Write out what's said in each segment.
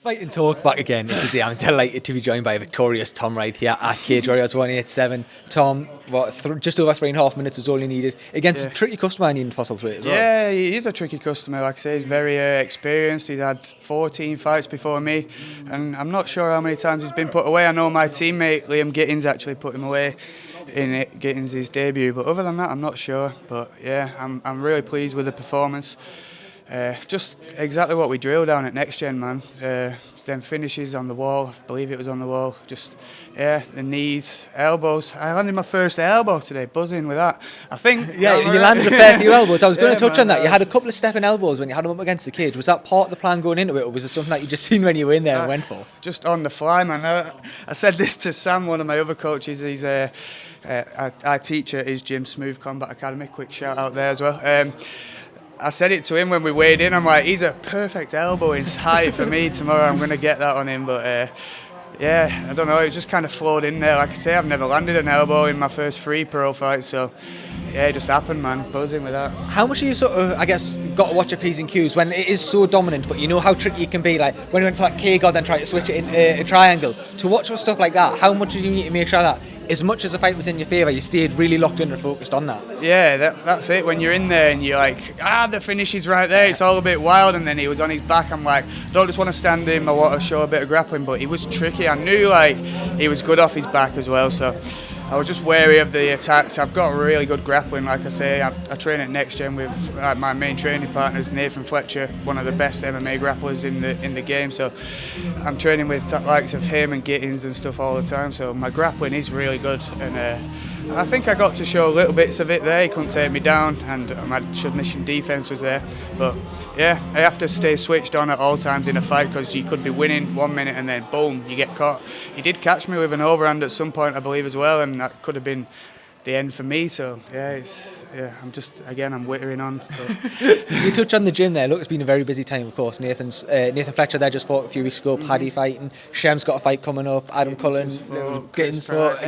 Fighting talk back again today. I'm delighted to be joined by a victorious Tom Wright here at Cage Warriors 187. Tom, just over 3.5 minutes was all you needed against a tricky customer in Impossible 3 as well. Yeah, he is a tricky customer. Like I say, he's very experienced. He's had 14 fights before me, and I'm not sure how many times he's been put away. I know my teammate Liam Gittins actually put him away in Gittins' debut, but other than that, I'm not sure. But yeah, I'm really pleased with the performance. Just exactly what we drilled down at Next Gen, man. Then finishes on the wall, I believe it was on the wall. Just, the knees, elbows. I landed my first elbow today, buzzing with that. I think. Yeah, you landed a fair few elbows. I was going to touch on that. You had a couple of stepping elbows when you had them up against the cage. Was that part of the plan going into it, or was it something that you just seen when you were in there and went for? Just on the fly, man. I said this to Sam, one of my other coaches. He's I teach at his gym, Smooth Combat Academy. Quick shout out there as well. I said it to him when we weighed in. I'm like, he's a perfect elbow in height for me tomorrow. I'm going to get that on him. But I don't know. It just kind of flowed in there. Like I say, I've never landed an elbow in my first 3 pro fights. So it just happened, man. Buzzing with that. How much have you sort of, I guess, got to watch your P's and Q's when it is so dominant, but you know how tricky it can be? Like when you went for that K-God and tried to switch it in a triangle. To watch for stuff like that, how much did you need to make sure that, as much as the fight was in your favour, you stayed really locked in and focused on that? Yeah, that's it. When you're in there and you're like, the finish is right there, it's all a bit wild, and then he was on his back. I'm like, I don't just want to stand him, I want to show a bit of grappling, but he was tricky. I knew he was good off his back as well, so I was just wary of the attacks. I've got really good grappling, like I say. I train at Next Gen with my main training partners, Nathan Fletcher, one of the best MMA grapplers in the game. So I'm training with likes of him and Gittins and stuff all the time. So my grappling is really good, and I think I got to show little bits of it there. He couldn't take me down, and my submission defense was there. But yeah, I have to stay switched on at all times in a fight, because you could be winning 1 minute and then boom, you get caught. He did catch me with an overhand at some point, I believe, as well, and that could have been the end for me. So I'm wittering on. You touched on the gym there. Look, it's been a very busy time, of course. Nathan Fletcher there just fought a few weeks ago. Paddy fighting. Shem's got a fight coming up. Adam Cullen, Gittins fought.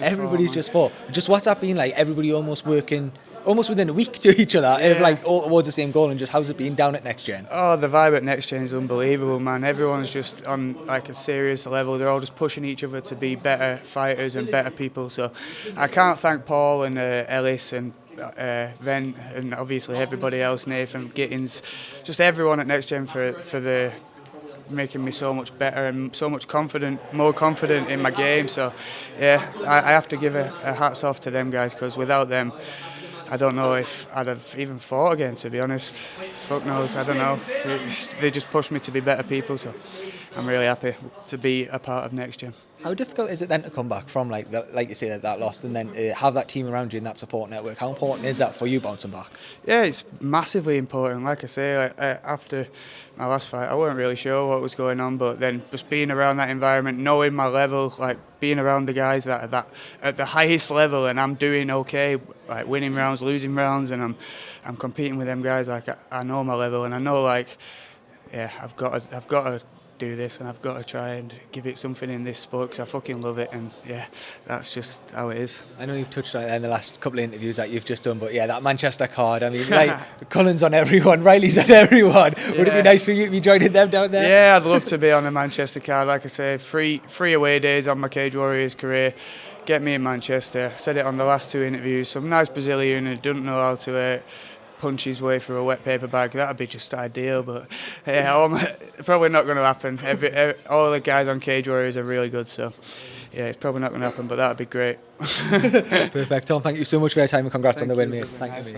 Everybody's just fought. Just what's that been like? Everybody almost working within a week to each other, like all towards the same goal, and just how's it been down at Next Gen? Oh, the vibe at Next Gen is unbelievable, man. Everyone's just on like a serious level. They're all just pushing each other to be better fighters and better people. So I can't thank Paul and Ellis and Ven, and obviously everybody else, Nathan, Gittins, just everyone at Next Gen for the making me so much better and so much more confident in my game. So I have to give a hats off to them guys, because without them, I don't know if I'd have even fought again, to be honest. Fuck knows, I don't know. They just pushed me to be better people, so I'm really happy to be a part of Next Gen. How difficult is it then to come back from like you say that loss, and then have that team around you in that support network? How important is that for you bouncing back? Yeah, it's massively important. Like I say, after my last fight, I wasn't really sure what was going on, but then just being around that environment, knowing my level, like being around the guys that are at the highest level, and I'm doing okay, like winning rounds, losing rounds, and I'm competing with them guys. Like I know my level, and I know I've got to do this, and I've got to try and give it something in this sport, because I fucking love it, and that's just how it is. I know you've touched on it in the last couple of interviews that you've just done, but that Manchester card, I mean, like Cullen's on everyone, Riley's on everyone. Would it be nice for you to be joining them down there? Yeah, I'd love to be on a Manchester card. Like I say, free away days on my Cage Warriors career. Get me in Manchester. I said it on the last 2 interviews. Some nice Brazilian who doesn't know how to punch his way through a wet paper bag. That would be just ideal, but probably not going to happen. All the guys on Cage Warriors are really good, so it's probably not going to happen, but that would be great. Perfect. Tom, thank you so much for your time, and congrats on the win, mate. Thank you.